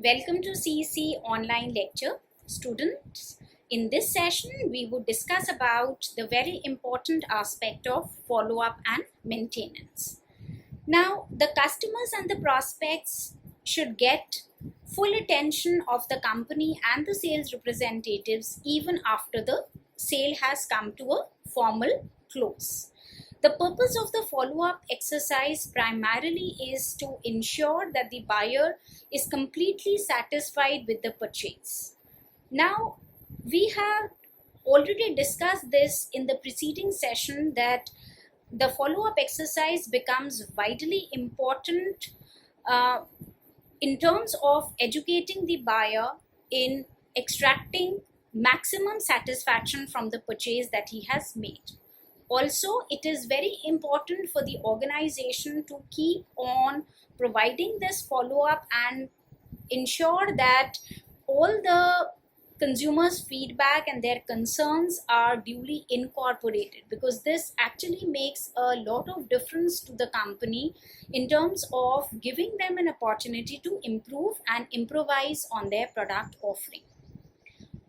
Welcome to CEC online lecture. Students, in this session we would discuss about the very important aspect of follow-up and maintenance. Now, the customers and the prospects should get full attention of the company and the sales representatives even after the sale has come to a formal close. The purpose of the follow-up exercise primarily is to ensure that the buyer is completely satisfied with the purchase. Now, we have already discussed this in the preceding session that the follow-up exercise becomes vitally important in terms of educating the buyer in extracting maximum satisfaction from the purchase that he has made. Also, it is very important for the organization to keep on providing this follow-up and ensure that all the consumers' feedback and their concerns are duly incorporated, because this actually makes a lot of difference to the company in terms of giving them an opportunity to improve and improvise on their product offering.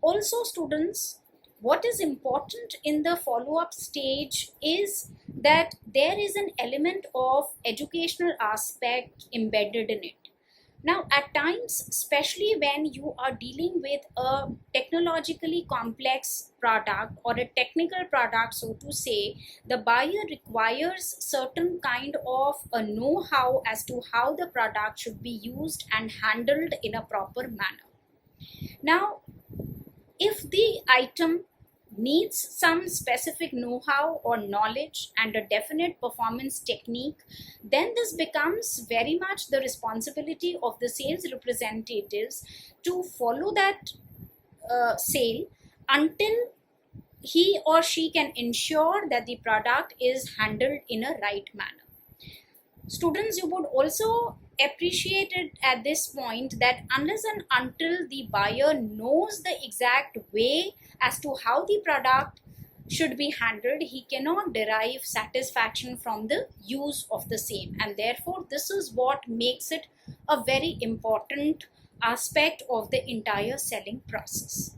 Also, students, what is important in the follow-up stage is that there is an element of educational aspect embedded in it. Now, at times, especially when you are dealing with a technologically complex product or a technical product, so to say, the buyer requires certain kind of a know-how as to how the product should be used and handled in a proper manner. Now, if the item needs some specific know-how or knowledge and a definite performance technique, then this becomes very much the responsibility of the sales representatives to follow that sale until he or she can ensure that the product is handled in a right manner. Students, you would also appreciate it at this point that unless and until the buyer knows the exact way as to how the product should be handled, he cannot derive satisfaction from the use of the same, and therefore this is what makes it a very important aspect of the entire selling process.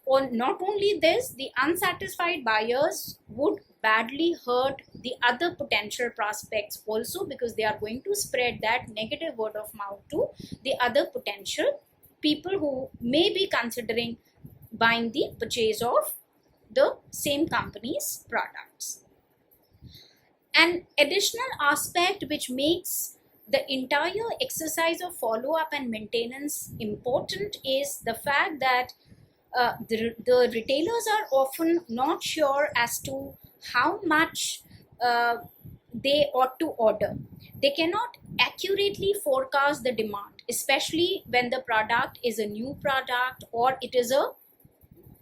Or not only this, the unsatisfied buyers would badly hurt the other potential prospects also, because they are going to spread that negative word of mouth to the other potential people who may be considering buying the purchase of the same company's products. An additional aspect which makes the entire exercise of follow-up and maintenance important is the fact that the retailers are often not sure as to how much they ought to order. They cannot accurately forecast the demand, especially when the product is a new product or it is a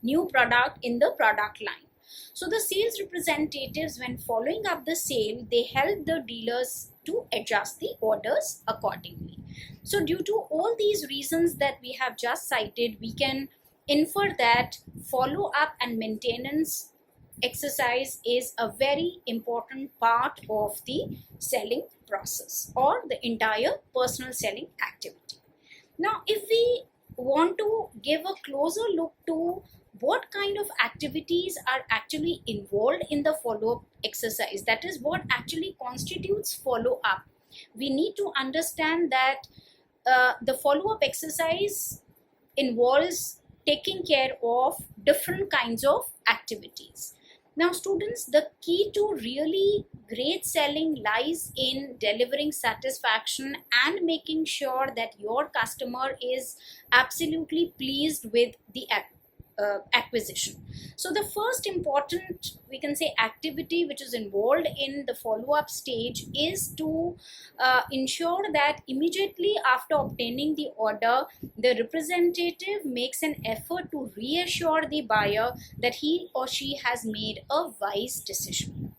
new product in the product line. So the sales representatives, when following up the sale, they help the dealers to adjust the orders accordingly. So due to all these reasons that we have just cited, we can infer that follow-up and maintenance exercise is a very important part of the selling process or the entire personal selling activity. Now, if we want to give a closer look to what kind of activities are actually involved in the follow-up exercise, that is what actually constitutes follow-up, we need to understand that the follow-up exercise involves taking care of different kinds of activities. Now, students, the key to really great selling lies in delivering satisfaction and making sure that your customer is absolutely pleased with the acquisition. So the first important, we can say, activity which is involved in the follow-up stage is to ensure that immediately after obtaining the order, the representative makes an effort to reassure the buyer that he or she has made a wise decision.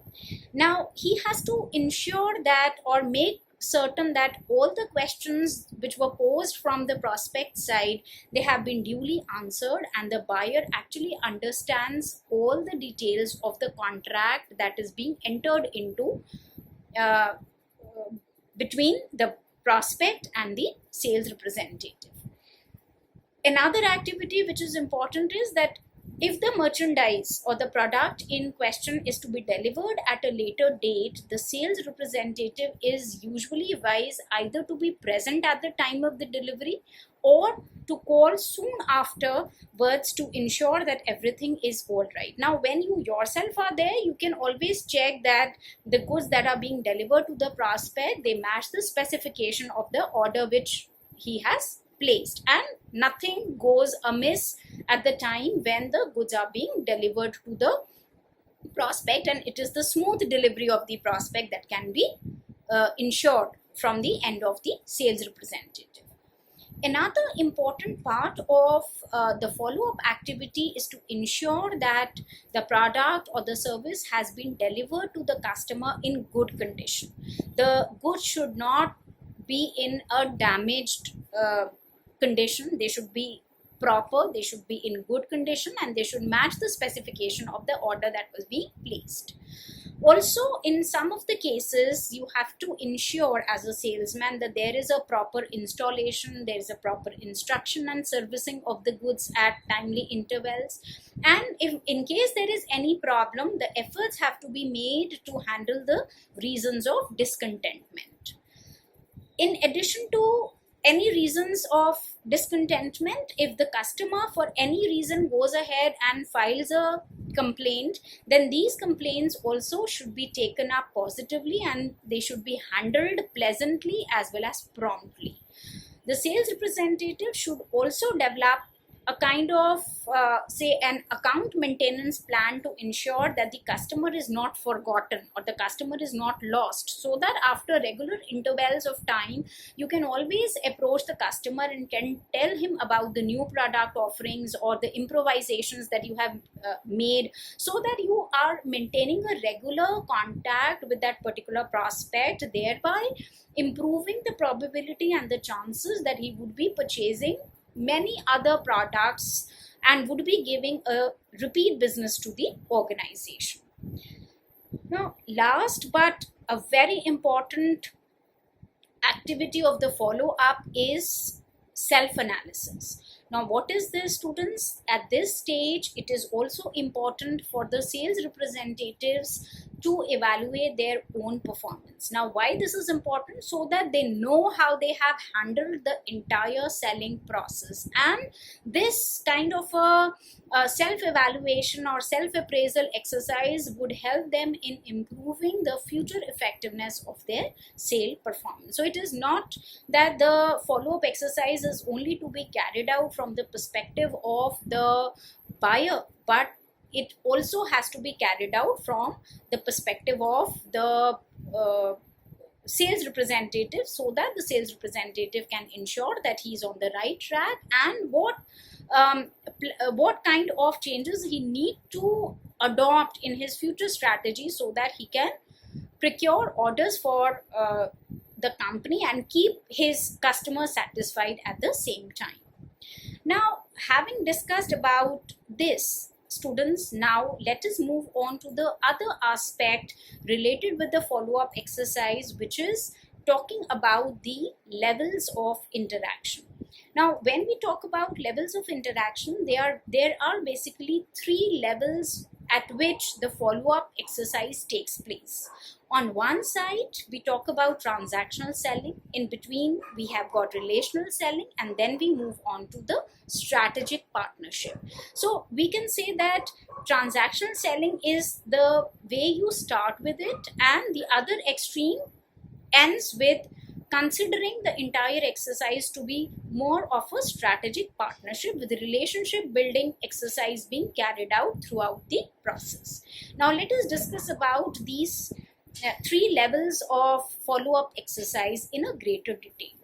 Now, he has to ensure that or make certain that all the questions which were posed from the prospect side, they have been duly answered, and the buyer actually understands all the details of the contract that is being entered into between the prospect and the sales representative. Another activity which is important is that if the merchandise or the product in question is to be delivered at a later date, the sales representative is usually advised either to be present at the time of the delivery or to call soon afterwards to ensure that everything is all right. Now, when you yourself are there, you can always check that the goods that are being delivered to the prospect, they match the specification of the order which he has placed, and nothing goes amiss at the time when the goods are being delivered to the prospect, and it is the smooth delivery of the prospect that can be ensured from the end of the sales representative. Another important part of the follow-up activity is to ensure that the product or the service has been delivered to the customer in good condition. The goods should not be in a damaged condition. They should be proper, they should be in good condition, and they should match the specification of the order that was being placed. Also, in some of the cases, you have to ensure as a salesman that there is a proper installation, there is a proper instruction and servicing of the goods at timely intervals, and if in case there is any problem, the efforts have to be made to handle the reasons of discontentment. In addition to any reasons of discontentment, if the customer for any reason goes ahead and files a complaint, then these complaints also should be taken up positively and they should be handled pleasantly as well as promptly. The sales representative should also develop a kind of say an account maintenance plan to ensure that the customer is not forgotten or the customer is not lost, so that after regular intervals of time you can always approach the customer and can tell him about the new product offerings or the improvisations that you have made, so that you are maintaining a regular contact with that particular prospect, thereby improving the probability and the chances that he would be purchasing many other products and would be giving a repeat business to the organization. Now, last but a very important activity of the follow-up is self-analysis. Now, what is this, students? At this stage, it is also important for the sales representatives to evaluate their own performance. Now, why this is important? So that they know how they have handled the entire selling process, and this kind of a self-evaluation or self-appraisal exercise would help them in improving the future effectiveness of their sale performance. So it is not that the follow-up exercise is only to be carried out from the perspective of the buyer, but it also has to be carried out from the perspective of the sales representative, so that the sales representative can ensure that he is on the right track and what kind of changes he need to adopt in his future strategy, so that he can procure orders for the company and keep his customers satisfied at the same time. Now, having discussed about this, students, now let us move on to the other aspect related with the follow-up exercise, which is talking about the levels of interaction. Now, when we talk about levels of interaction, there are basically 3 levels at which the follow-up exercise takes place. On one side, we talk about transactional selling. In between, we have got relational selling, and then we move on to the strategic partnership. So we can say that transactional selling is the way you start with it, and the other extreme ends with considering the entire exercise to be more of a strategic partnership, with the relationship building exercise being carried out throughout the process. Now let us discuss about these 3 levels of follow-up exercise in a greater detail.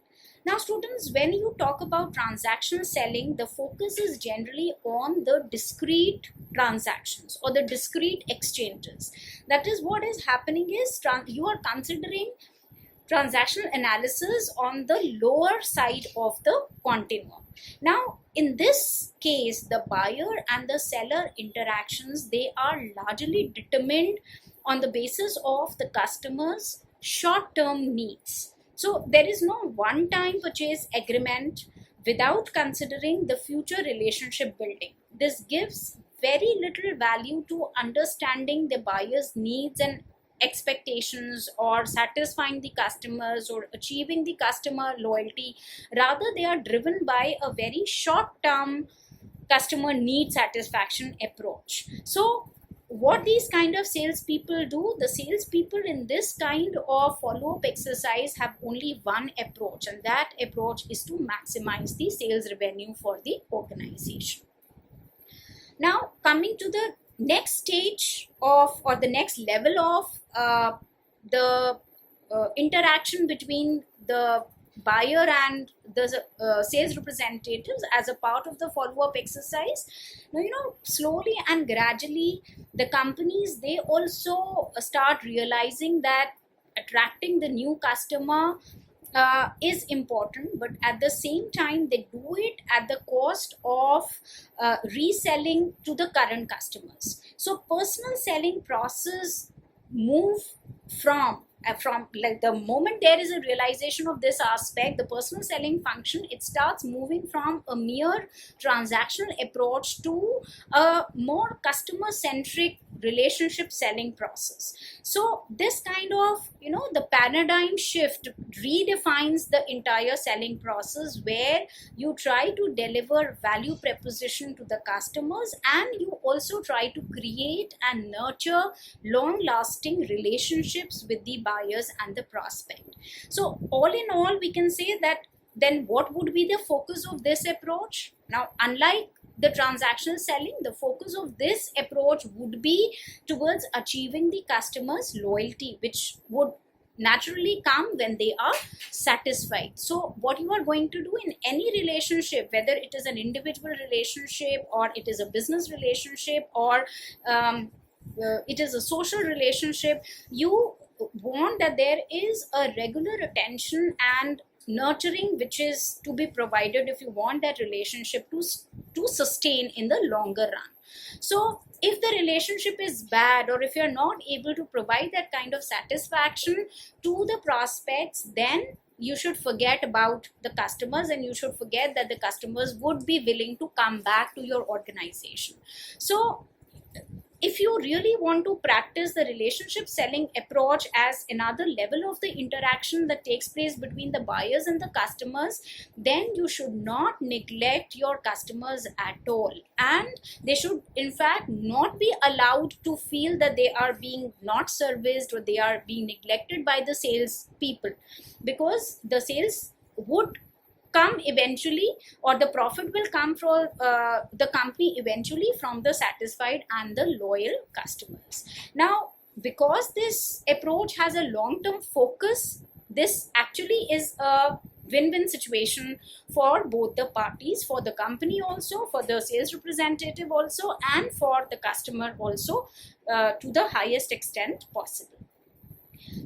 Now students, when you talk about transactional selling, the focus is generally on the discrete transactions or the discrete exchanges. That is, what is happening is you are considering transactional analysis on the lower side of the continuum. Now, in this case, the buyer and the seller interactions, they are largely determined on the basis of the customer's short-term needs. So there is no one-time purchase agreement without considering the future relationship building. This gives very little value to understanding the buyer's needs and expectations, or satisfying the customers, or achieving the customer loyalty. Rather, they are driven by a very short term customer need satisfaction approach. So what these kind of salespeople do, the salespeople in this kind of follow-up exercise have only one approach, and that approach is to maximize the sales revenue for the organization. Now, coming to the next stage of, or the next level of the interaction between the buyer and the sales representatives as a part of the follow-up exercise. Now, slowly and gradually, the companies, they also start realizing that attracting the new customer is important, but at the same time they do it at the cost of reselling to the current customers. So personal selling process move from like the moment there is a realization of this aspect, the personal selling function, it starts moving from a mere transactional approach to a more customer centric relationship selling process. So this kind of, the paradigm shift redefines the entire selling process, where you try to deliver value proposition to the customers, and you also try to create and nurture long lasting relationships with the buyers and the prospect. So all in all, we can say that then what would be the focus of this approach? Now, unlike the transactional selling, the focus of this approach would be towards achieving the customer's loyalty, which would naturally come when they are satisfied. So what you are going to do in any relationship, whether it is an individual relationship, or it is a business relationship, or it is a social relationship, you want that there is a regular attention and nurturing which is to be provided if you want that relationship to sustain in the longer run. So if the relationship is bad, or if you're not able to provide that kind of satisfaction to the prospects, then you should forget about the customers, and you should forget that the customers would be willing to come back to your organization. So if you really want to practice the relationship selling approach as another level of the interaction that takes place between the buyers and the customers, then you should not neglect your customers at all, and they should in fact not be allowed to feel that they are being not serviced, or they are being neglected by the sales people, because the sales would come eventually, or the profit will come from the company eventually from the satisfied and the loyal customers. Now, because this approach has a long-term focus, this actually is a win-win situation for both the parties, for the company also, for the sales representative also, and for the customer also, to the highest extent possible.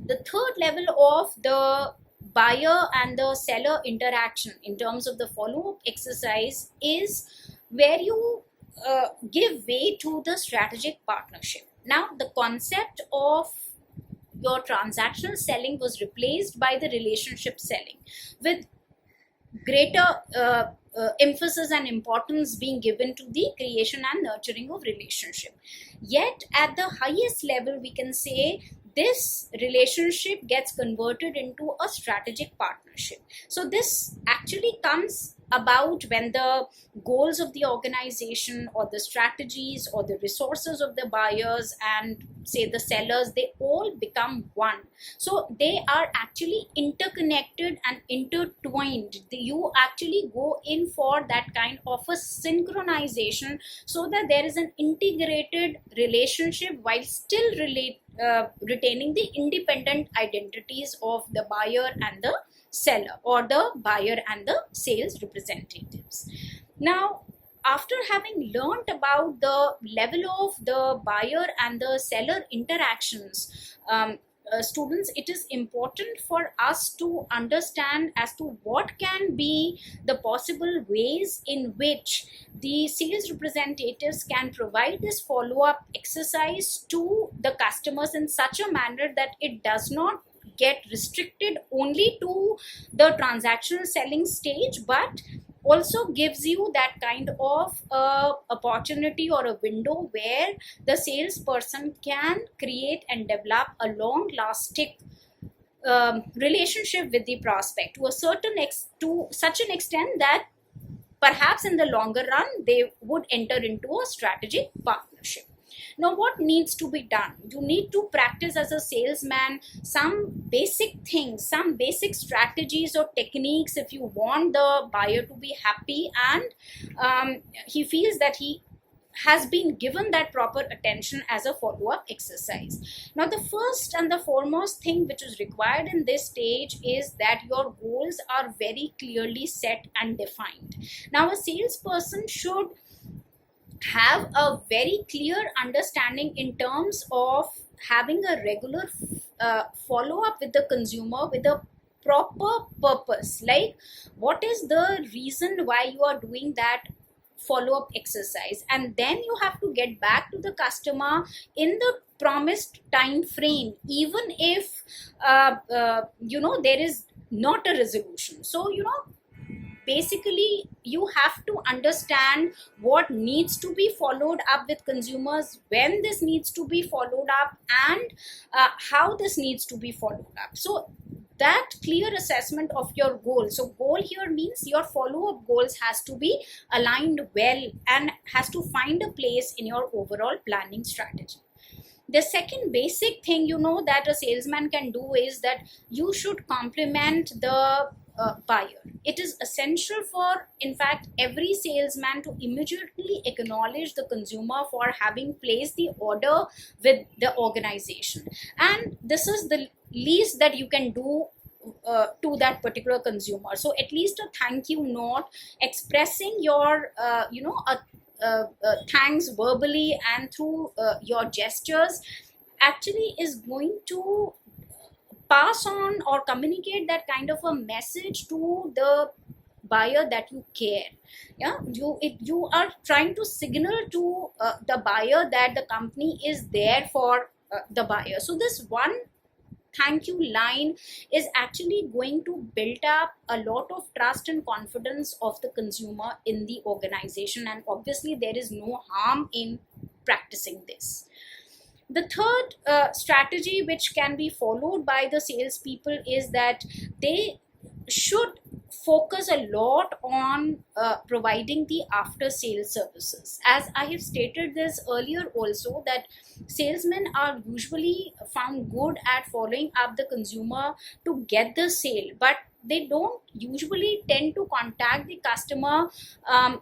The third level of the buyer and the seller interaction in terms of the follow-up exercise is where you give way to the strategic partnership. Now, the concept of your transactional selling was replaced by the relationship selling, with greater emphasis and importance being given to the creation and nurturing of relationship. Yet at the highest level, we can say this relationship gets converted into a strategic partnership. So this actually comes about when the goals of the organization, or the strategies, or the resources of the buyers and say the sellers, they all become one. So they are actually interconnected and intertwined. You actually go in for that kind of a synchronization, so that there is an integrated relationship while still retaining the independent identities of the buyer and the seller, or the buyer and the sales representatives. Now, after having learned about the level of the buyer and the seller interactions, students, it is important for us to understand as to what can be the possible ways in which the sales representatives can provide this follow-up exercise to the customers in such a manner that it does not get restricted only to the transactional selling stage, but also gives you that kind of opportunity or a window where the salesperson can create and develop a long lasting relationship with the prospect to a to such an extent that perhaps in the longer run they would enter into a strategic partnership. Now, what needs to be done? You need to practice as a salesman some basic things, some basic strategies or techniques if you want the buyer to be happy and he feels that he has been given that proper attention as a follow-up exercise. Now, the first and the foremost thing which is required in this stage is that your goals are very clearly set and defined. Now, a salesperson should have a very clear understanding in terms of having a regular follow-up with the consumer with a proper purpose, like what is the reason why you are doing that follow-up exercise, and then you have to get back to the customer in the promised time frame, even if there is not a resolution. So basically you have to understand what needs to be followed up with consumers, when this needs to be followed up, and how this needs to be followed up. So that clear assessment of your goal. So goal here means your follow-up goals has to be aligned well and has to find a place in your overall planning strategy. The second basic thing that a salesman can do is that you should compliment the buyer. It is essential for, in fact, every salesman to immediately acknowledge the consumer for having placed the order with the organization, and this is the least that you can do to that particular consumer. So at least a thank you note expressing your thanks verbally and through your gestures actually is going to pass on or communicate that kind of a message to the buyer that you care. You are trying to signal to the buyer that the company is there for the buyer. So this one thank you line is actually going to build up a lot of trust and confidence of the consumer in the organization, and obviously there is no harm in practicing this. The third strategy which can be followed by the salespeople is that they should focus a lot on providing the after sales services. As I have stated this earlier also, that salesmen are usually found good at following up the consumer to get the sale, but they don't usually tend to contact the customer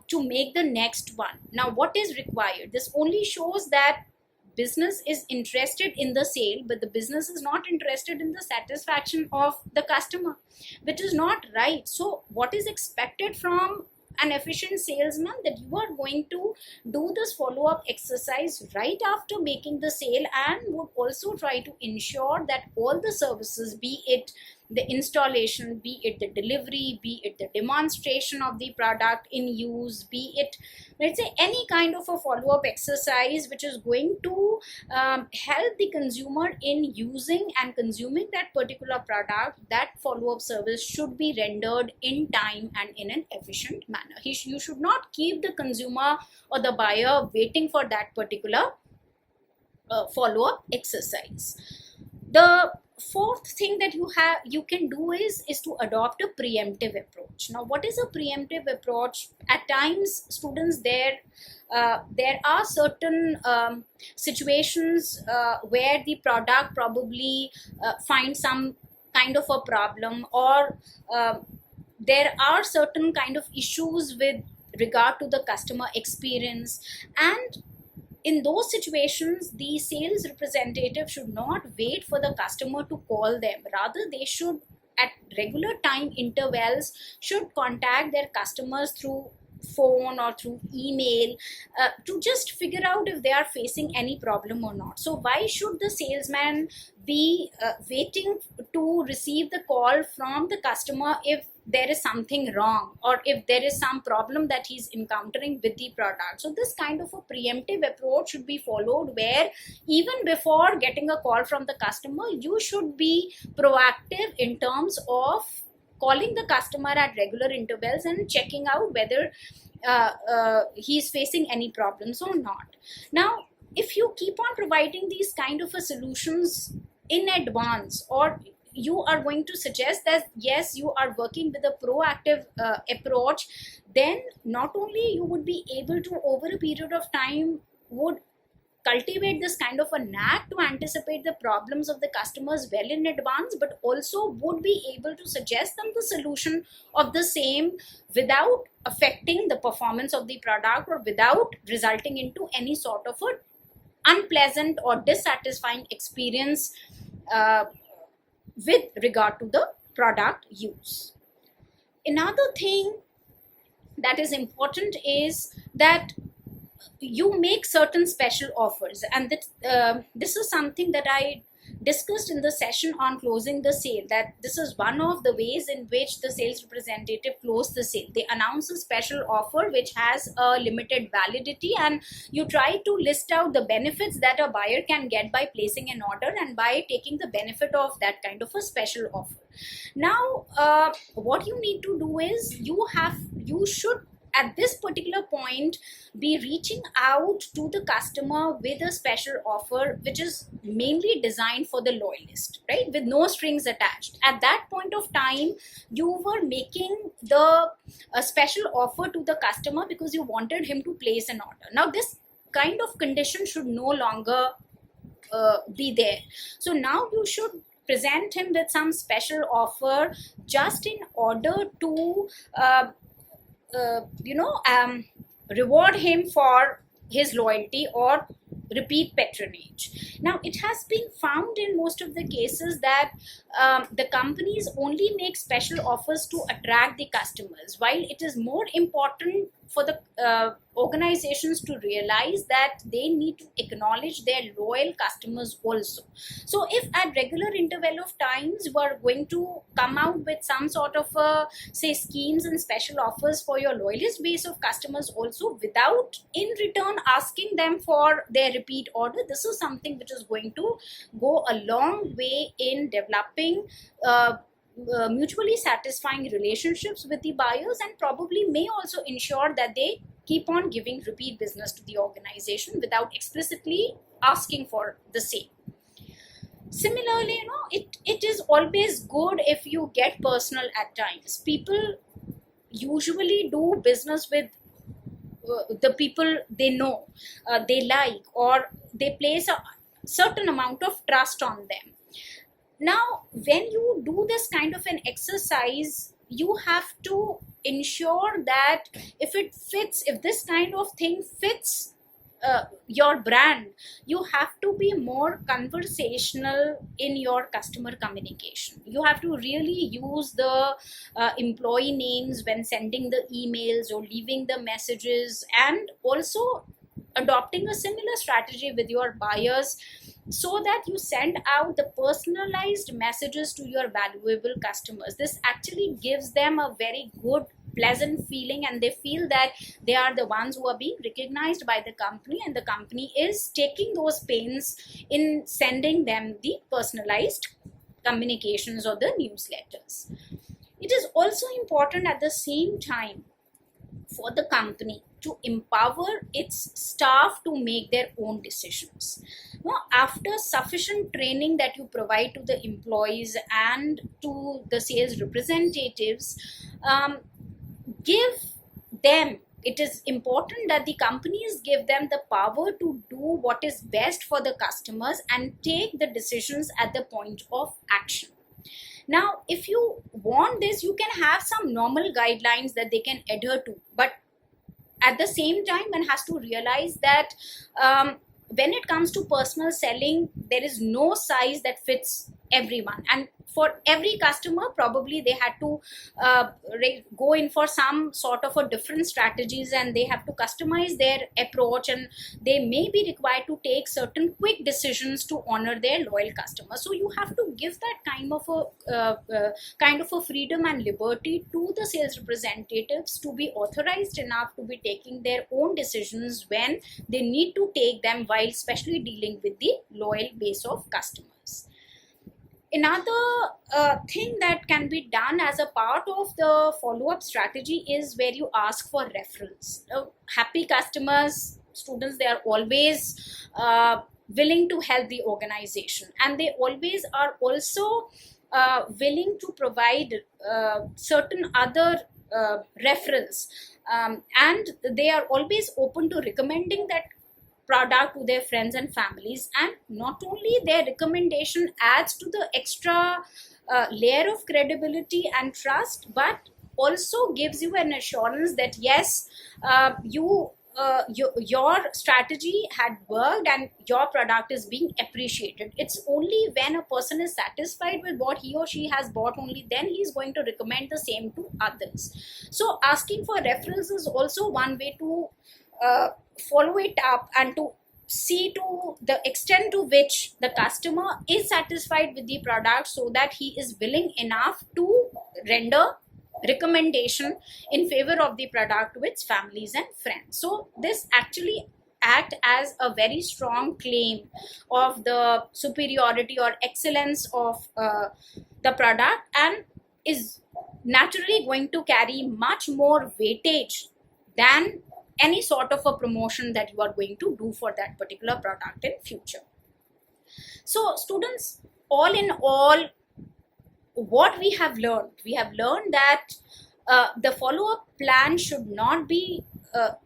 to make the next one. Now, what is required? This only shows that business is interested in the sale, but the business is not interested in the satisfaction of the customer, which is not right. So what is expected from an efficient salesman, that you are going to do this follow-up exercise right after making the sale, and would also try to ensure that all the services, be it the installation, be it the delivery, be it the demonstration of the product in use, be it, let's say, any kind of a follow-up exercise which is going to help the consumer in using and consuming that particular product, that follow-up service should be rendered in time and in an efficient manner. You should not keep the consumer or the buyer waiting for that particular follow-up exercise. The fourth thing that you can do is to adopt a preemptive approach. Now, what is a preemptive approach? At times, students, there are certain situations where the product probably finds some kind of a problem, or there are certain kind of issues with regard to the customer experience, and in those situations, the sales representative should not wait for the customer to call them. Rather, they should, at regular time intervals, should contact their customers through phone or through email to just figure out if they are facing any problem or not. So why should the salesman be waiting to receive the call from the customer if there is something wrong, or if there is some problem that he's encountering with the product? So this kind of a preemptive approach should be followed, where even before getting a call from the customer, you should be proactive in terms of calling the customer at regular intervals and checking out whether he's facing any problems or not. Now, if you keep on providing these kind of solutions in advance, or you are going to suggest that yes, you are working with a proactive approach, then not only you would be able to over a period of time would cultivate this kind of a knack to anticipate the problems of the customers well in advance, but also would be able to suggest them the solution of the same without affecting the performance of the product or without resulting into any sort of a unpleasant or dissatisfying experience with regard to the product use. Another thing that is important is that you make certain special offers, and this is something that I discussed in the session on closing the sale, that this is one of the ways in which the sales representative close the sale. They announce a special offer which has a limited validity, and you try to list out the benefits that a buyer can get by placing an order and by taking the benefit of that kind of a special offer. Now what you need to do is you should at this particular point be reaching out to the customer with a special offer which is mainly designed for the loyalist, right, with no strings attached. At that point of time, you were making a special offer to the customer because you wanted him to place an order. Now this kind of condition should no longer be there. So now you should present him with some special offer just in order to reward him for his loyalty or repeat patronage. Now, it has been found in most of the cases that the companies only make special offers to attract the customers, while it is more important for the organizations to realize that they need to acknowledge their loyal customers also. So if at regular interval of times you are going to come out with some sort of say schemes and special offers for your loyalist base of customers also, without in return asking them for their repeat order, this is something which is going to go a long way in developing mutually satisfying relationships with the buyers, and probably may also ensure that they keep on giving repeat business to the organization without explicitly asking for the same. Similarly, it is always good if you get personal at times. People usually do business with the people they know, they like, or they place a certain amount of trust on them. Now, when you do this kind of an exercise, you have to ensure that if this kind of thing fits your brand, you have to be more conversational in your customer communication. You have to really use the employee names when sending the emails or leaving the messages, and also adopting a similar strategy with your buyers, so that you send out the personalized messages to your valuable customers. This actually gives them a very good, pleasant feeling, and they feel that they are the ones who are being recognized by the company, and the company is taking those pains in sending them the personalized communications or the newsletters. It is also important at the same time for the company to empower its staff to make their own decisions. Now, after sufficient training that you provide to the employees and to the sales representatives, it is important that the companies give them the power to do what is best for the customers and take the decisions at the point of action. Now, if you want this, you can have some normal guidelines that they can adhere to, but at the same time, one has to realize that when it comes to personal selling, there is no size that fits everyone, and for every customer probably they had to go in for some sort of a different strategies, and they have to customize their approach, and they may be required to take certain quick decisions to honor their loyal customers. So you have to give that kind of a freedom and liberty to the sales representatives to be authorized enough to be taking their own decisions when they need to take them, while especially dealing with the loyal base of customers. Another thing that can be done as a part of the follow-up strategy is where you ask for referrals. Happy customers, students, they are always willing to help the organization, and they always are also willing to provide certain other referrals, and they are always open to recommending that product to their friends and families. And not only their recommendation adds to the extra layer of credibility and trust, but also gives you an assurance that yes, your strategy had worked and your product is being appreciated. It's only when a person is satisfied with what he or she has bought, only then he is going to recommend the same to others. So asking for referrals is also one way to follow it up and to see to the extent to which the customer is satisfied with the product, so that he is willing enough to render recommendation in favor of the product with families and friends. So this actually act as a very strong claim of the superiority or excellence of the product, and is naturally going to carry much more weightage than any sort of a promotion that you are going to do for that particular product in future. So students, all in all, what we have learned that the follow-up plan should not be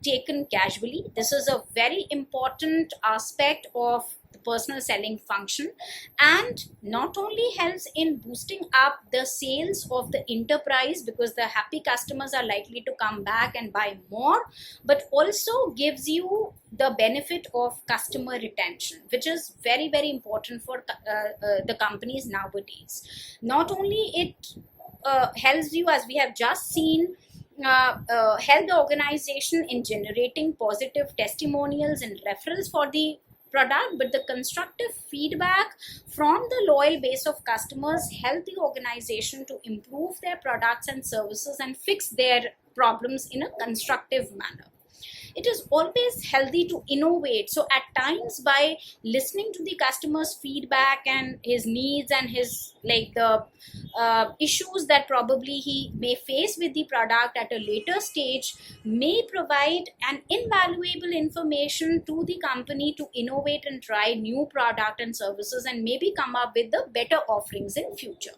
taken casually. This is a very important aspect of the personal selling function, and not only helps in boosting up the sales of the enterprise, because the happy customers are likely to come back and buy more, but also gives you the benefit of customer retention, which is very, very important for the companies nowadays. Not only it helps you, as we have just seen, help the organization in generating positive testimonials and referrals for the product, but the constructive feedback from the loyal base of customers help the organization to improve their products and services and fix their problems in a constructive manner. It is always healthy to innovate. So at times, by listening to the customer's feedback and his needs and his the issues that probably he may face with the product at a later stage, may provide an invaluable information to the company to innovate and try new product and services, and maybe come up with the better offerings in future.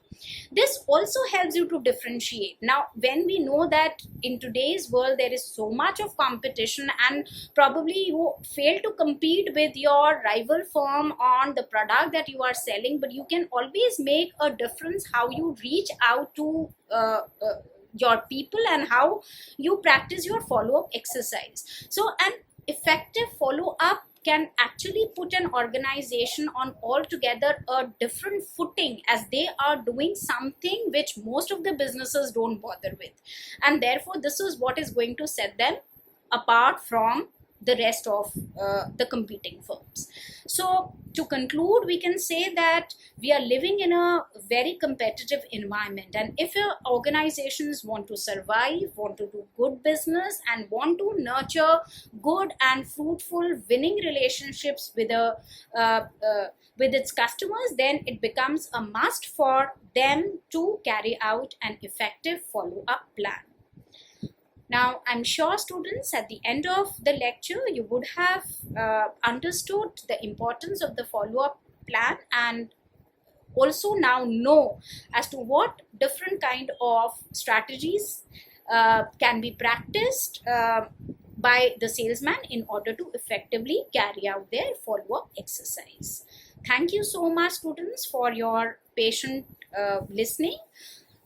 This also helps you to differentiate. Now, when we know that in today's world there is so much of competition, and probably you fail to compete with your rival firm on the product that you are selling, but you can always make a difference how you reach out to your people and how you practice your follow-up exercise. So an effective follow-up can actually put an organization on altogether a different footing, as they are doing something which most of the businesses don't bother with, and therefore this is what is going to set them apart from the rest of the competing firms. So to conclude, we can say that we are living in a very competitive environment, and if your organizations want to survive, want to do good business, and want to nurture good and fruitful winning relationships with its customers, then it becomes a must for them to carry out an effective follow-up plan. Now, I'm sure students, at the end of the lecture, you would have understood the importance of the follow-up plan, and also now know as to what different kind of strategies can be practiced by the salesman in order to effectively carry out their follow-up exercise. Thank you so much, students, for your patient listening.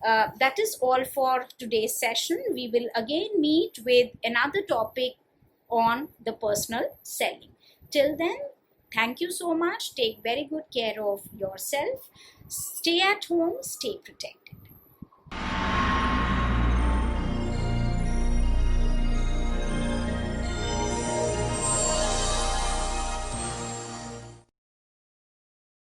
That is all for today's session. We will again meet with another topic on the personal selling. Till then, thank you so much. Take very good care of yourself. Stay at home, stay protected.